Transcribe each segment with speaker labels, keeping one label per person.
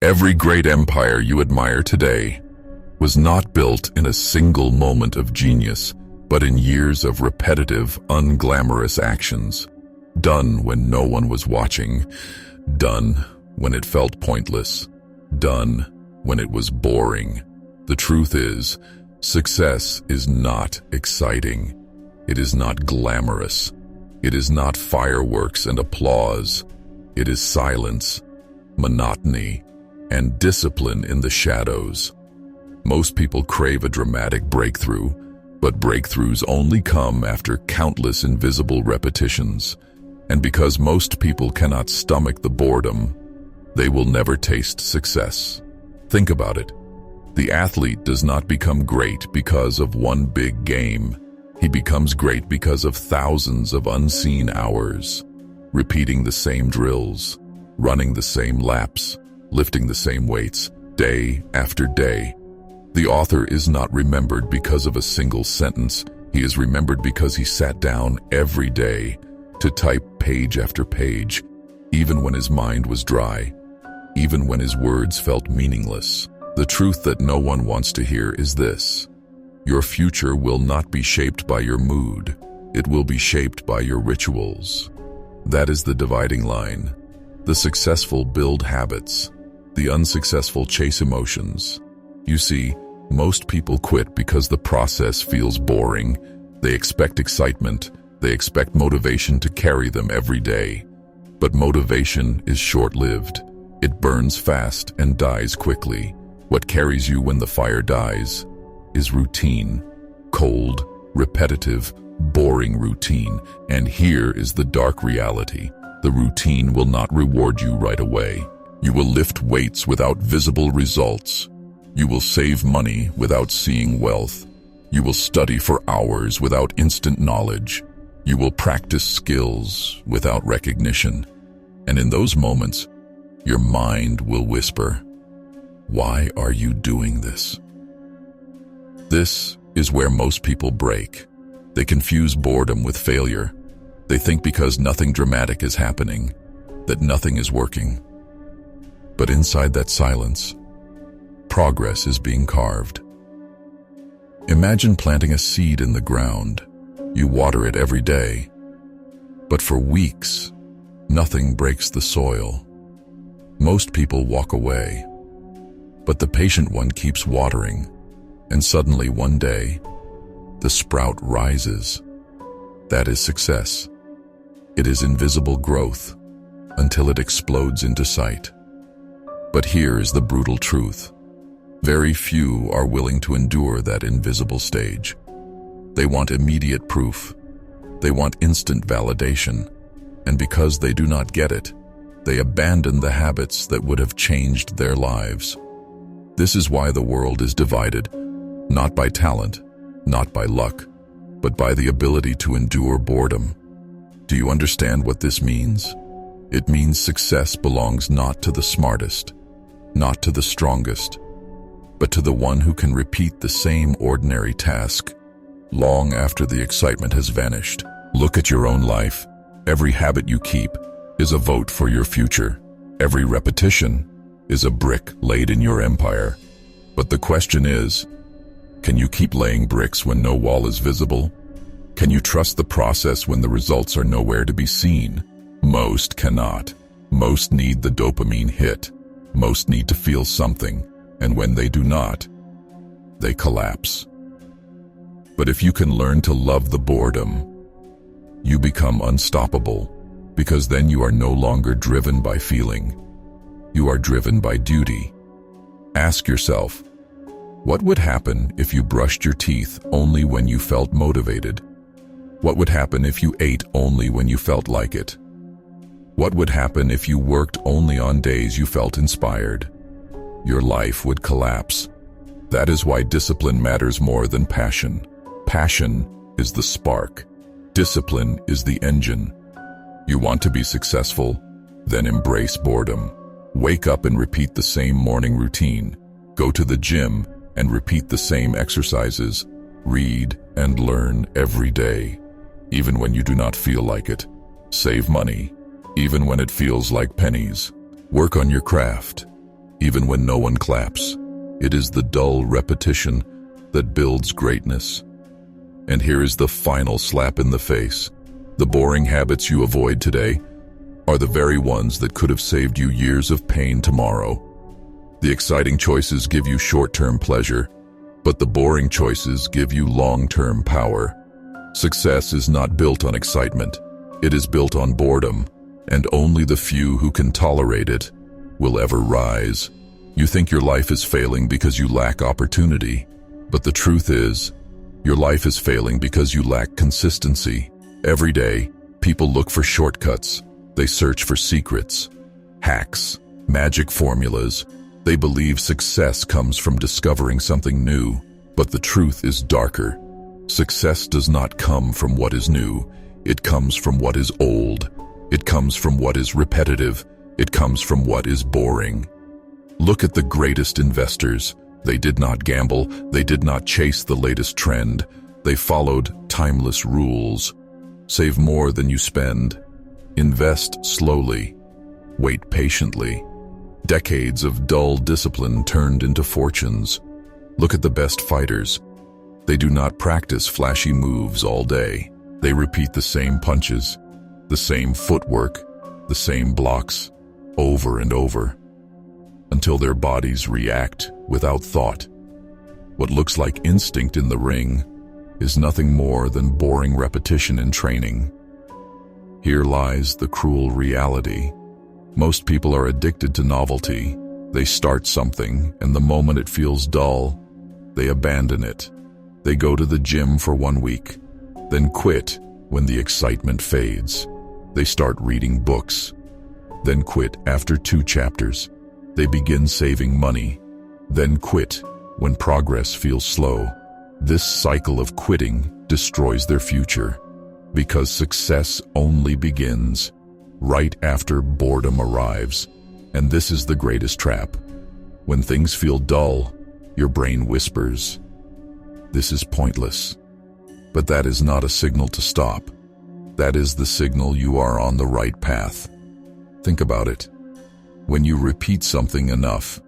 Speaker 1: Every great empire you admire today was not built in a single moment of genius, but in years of repetitive, unglamorous actions, done when no one was watching, done when it felt pointless, done when it was boring. The truth is, success is not exciting. It is not glamorous. It is not fireworks and applause. It is silence, monotony, and discipline in the shadows. Most people crave a dramatic breakthrough, but breakthroughs only come after countless invisible repetitions. And because most people cannot stomach the boredom, they will never taste success. Think about it. The athlete does not become great because of one big game. He becomes great because of thousands of unseen hours, repeating the same drills, running the same laps, lifting the same weights, day after day. The author is not remembered because of a single sentence. He is remembered because he sat down every day to type page after page, even when his mind was dry, even when his words felt meaningless. The truth that no one wants to hear is this: your future will not be shaped by your mood. It will be shaped by your rituals. That is the dividing line. The successful build habits. The unsuccessful chase emotions. You see, most people quit because the process feels boring. They expect excitement. They expect motivation to carry them every day. But motivation is short-lived. It burns fast and dies quickly. What carries you when the fire dies is routine. Cold, repetitive, boring routine. And here is the dark reality. The routine will not reward you right away. You will lift weights without visible results. You will save money without seeing wealth. You will study for hours without instant knowledge. You will practice skills without recognition. And in those moments, your mind will whisper, "Why are you doing this?" This is where most people break. They confuse boredom with failure. They think because nothing dramatic is happening, that nothing is working. But inside that silence, progress is being carved. Imagine planting a seed in the ground. You water it every day, but for weeks, nothing breaks the soil. Most people walk away, but the patient one keeps watering, and suddenly one day, the sprout rises. That is success. It is invisible growth until it explodes into sight. But here is the brutal truth. Very few are willing to endure that invisible stage. They want immediate proof. They want instant validation. And because they do not get it, they abandon the habits that would have changed their lives. This is why the world is divided, not by talent, not by luck, but by the ability to endure boredom. Do you understand what this means? It means success belongs not to the smartest, not to the strongest, but to the one who can repeat the same ordinary task long after the excitement has vanished. Look at your own life. Every habit you keep is a vote for your future. Every repetition is a brick laid in your empire. But the question is, can you keep laying bricks when no wall is visible? Can you trust the process when the results are nowhere to be seen? Most cannot. Most need the dopamine hit. Most need to feel something. And when they do not, they collapse. But if you can learn to love the boredom, you become unstoppable, because then you are no longer driven by feeling. You are driven by duty. Ask yourself, what would happen if you brushed your teeth only when you felt motivated? What would happen if you ate only when you felt like it? What would happen if you worked only on days you felt inspired? Your life would collapse. That is why discipline matters more than passion. Passion is the spark. Discipline is the engine. You want to be successful? Then embrace boredom. Wake up and repeat the same morning routine. Go to the gym and repeat the same exercises. Read and learn every day, even when you do not feel like it. Save money, even when it feels like pennies. Work on your craft, even when no one claps. It is the dull repetition that builds greatness. And here is the final slap in the face. The boring habits you avoid today are the very ones that could have saved you years of pain tomorrow. The exciting choices give you short-term pleasure, but the boring choices give you long-term power. Success is not built on excitement. It is built on boredom, and only the few who can tolerate it will ever rise. You think your life is failing because you lack opportunity, but the truth is, your life is failing because you lack consistency. Every day, people look for shortcuts. They search for secrets, hacks, magic formulas. They believe success comes from discovering something new, but the truth is darker. Success does not come from what is new. It comes from what is old. It comes from what is repetitive. It comes from what is boring. Look at the greatest investors. They did not gamble. They did not chase the latest trend. They followed timeless rules. Save more than you spend. Invest slowly. Wait patiently. Decades of dull discipline turned into fortunes. Look at the best fighters. They do not practice flashy moves all day. They repeat the same punches, the same footwork, the same blocks, over and over, until their bodies react without thought. What looks like instinct in the ring is nothing more than boring repetition in training. Here lies the cruel reality. Most people are addicted to novelty. They start something, and the moment it feels dull, they abandon it. They go to the gym for 1 week, then quit when the excitement fades. They start reading books, then quit after 2 chapters. They begin saving money, then quit when progress feels slow. This cycle of quitting destroys their future, because success only begins right after boredom arrives. And this is the greatest trap. When things feel dull, your brain whispers, "This is pointless." But that is not a signal to stop. That is the signal you are on the right path. Think about it. When you repeat something enough,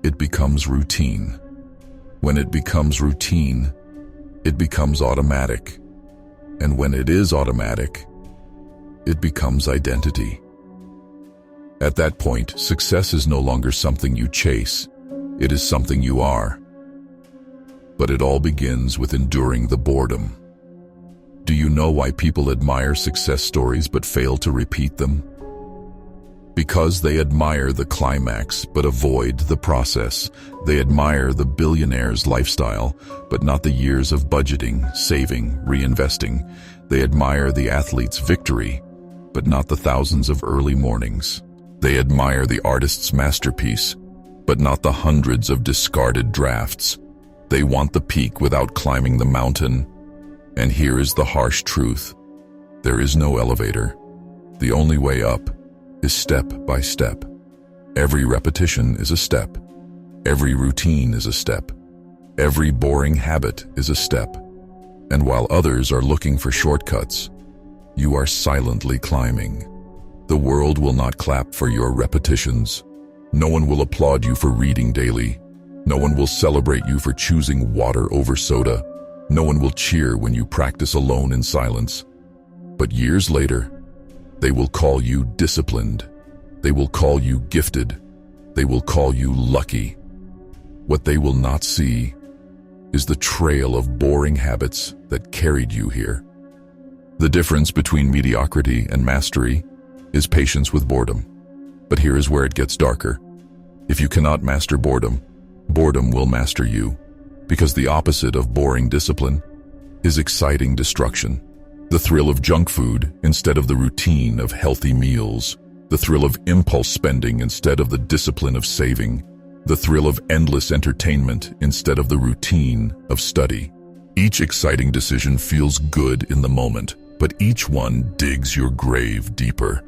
Speaker 1: it becomes routine. When it becomes routine, it becomes automatic. And when it is automatic, it becomes identity. At that point, success is no longer something you chase. It is something you are. But it all begins with enduring the boredom. Do you know why people admire success stories but fail to repeat them? Because they admire the climax but avoid the process. They admire the billionaire's lifestyle, but not the years of budgeting, saving, reinvesting. They admire the athlete's victory, but not the thousands of early mornings. They admire the artist's masterpiece, but not the hundreds of discarded drafts. They want the peak without climbing the mountain. And here is the harsh truth. There is no elevator. The only way up is step by step. Every repetition is a step. Every routine is a step. Every boring habit is a step. And while others are looking for shortcuts, you are silently climbing. The world will not clap for your repetitions. No one will applaud you for reading daily. No one will celebrate you for choosing water over soda. No one will cheer when you practice alone in silence. But years later, they will call you disciplined. They will call you gifted. They will call you lucky. What they will not see is the trail of boring habits that carried you here. The difference between mediocrity and mastery is patience with boredom. But here is where it gets darker. If you cannot master boredom, boredom will master you. Because the opposite of boring discipline is exciting destruction. The thrill of junk food instead of the routine of healthy meals. The thrill of impulse spending instead of the discipline of saving. The thrill of endless entertainment instead of the routine of study. Each exciting decision feels good in the moment, but each one digs your grave deeper.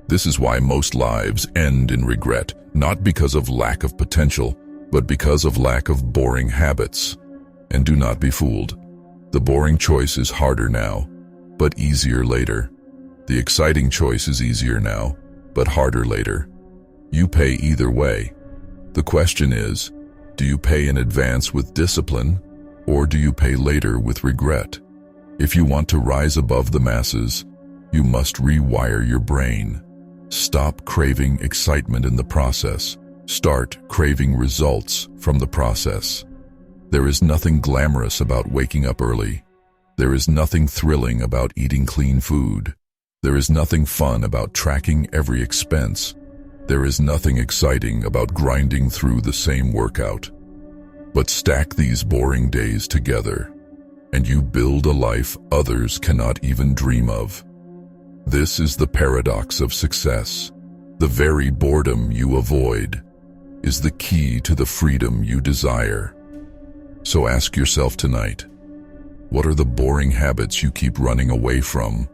Speaker 1: This is why most lives end in regret, not because of lack of potential, but because of lack of boring habits. And do not be fooled. The boring choice is harder now, but easier later. The exciting choice is easier now, but harder later. You pay either way. The question is, do you pay in advance with discipline, or do you pay later with regret? If you want to rise above the masses, you must rewire your brain. Stop craving excitement in the process. Start craving results from the process. There is nothing glamorous about waking up early. There is nothing thrilling about eating clean food. There is nothing fun about tracking every expense. There is nothing exciting about grinding through the same workout. But stack these boring days together, and you build a life others cannot even dream of. This is the paradox of success. The very boredom you avoid is the key to the freedom you desire. So ask yourself tonight, what are the boring habits you keep running away from?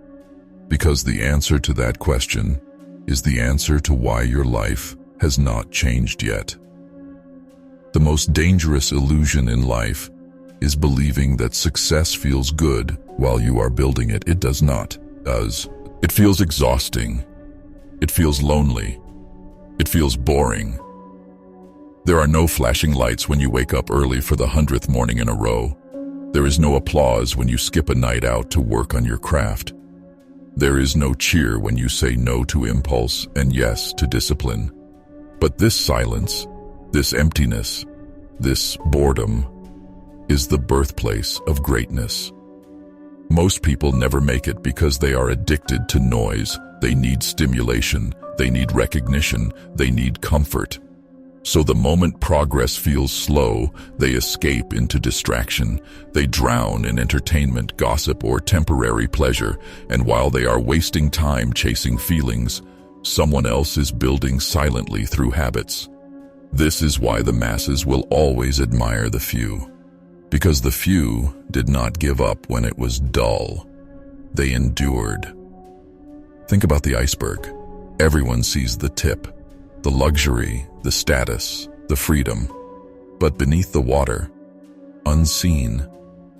Speaker 1: Because the answer to that question is the answer to why your life has not changed yet. The most dangerous illusion in life is believing that success feels good while you are building it. It does not. It feels exhausting. It feels lonely. It feels boring. There are no flashing lights when you wake up early for the 100th morning in a row. There is no applause when you skip a night out to work on your craft. There is no cheer when you say no to impulse and yes to discipline. But this silence, this emptiness, this boredom is the birthplace of greatness. Most people never make it because they are addicted to noise. They need stimulation, they need recognition, they need comfort. So the moment progress feels slow, they escape into distraction. They drown in entertainment, gossip, or temporary pleasure. And while they are wasting time chasing feelings, someone else is building silently through habits. This is why the masses will always admire the few. Because the few did not give up when it was dull. They endured. Think about the iceberg. Everyone sees the tip, the luxury, the status, the freedom. But beneath the water, unseen,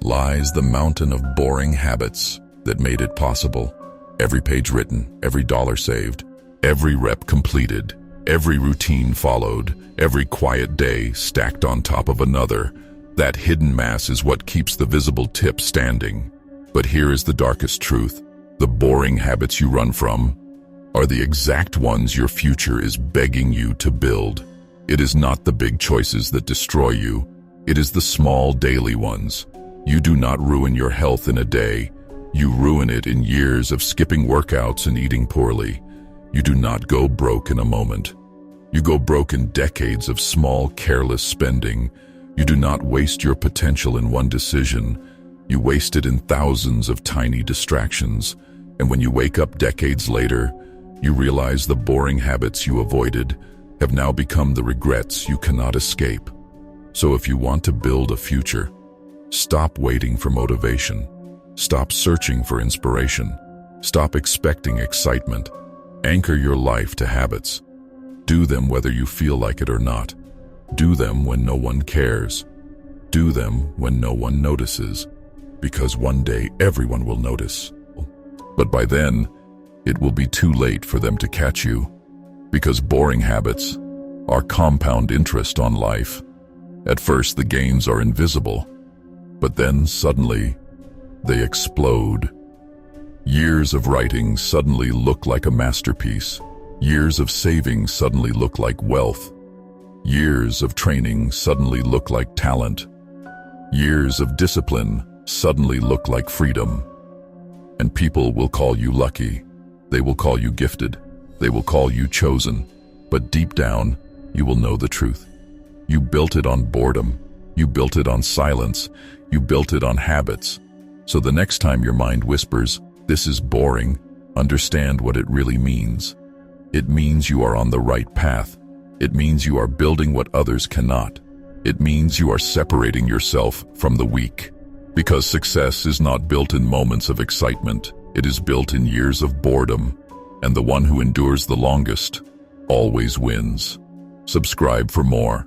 Speaker 1: lies the mountain of boring habits that made it possible. Every page written, every dollar saved, every rep completed, every routine followed, every quiet day stacked on top of another. That hidden mass is what keeps the visible tip standing. But here is the darkest truth. The boring habits you run from are the exact ones your future is begging you to build. It is not the big choices that destroy you. It is the small daily ones. You do not ruin your health in a day. You ruin it in years of skipping workouts and eating poorly. You do not go broke in a moment. You go broke in decades of small, careless spending. You do not waste your potential in one decision. You waste it in thousands of tiny distractions. And when you wake up decades later, you realize the boring habits you avoided have now become the regrets you cannot escape. So if you want to build a future, stop waiting for motivation. Stop searching for inspiration. Stop expecting excitement. Anchor your life to habits. Do them whether you feel like it or not. Do them when no one cares. Do them when no one notices. Because one day everyone will notice. But by then, it will be too late for them to catch you. Because boring habits are compound interest on life. At first, the gains are invisible. But then, suddenly, they explode. Years of writing suddenly look like a masterpiece. Years of saving suddenly look like wealth. Years of training suddenly look like talent. Years of discipline suddenly look like freedom. And people will call you lucky. They will call you gifted. They will call you chosen. But deep down, you will know the truth. You built it on boredom. You built it on silence. You built it on habits. So the next time your mind whispers, "This is boring," understand what it really means. It means you are on the right path. It means you are building what others cannot. It means you are separating yourself from the weak. Because success is not built in moments of excitement. It is built in years of boredom. And the one who endures the longest always wins. Subscribe for more.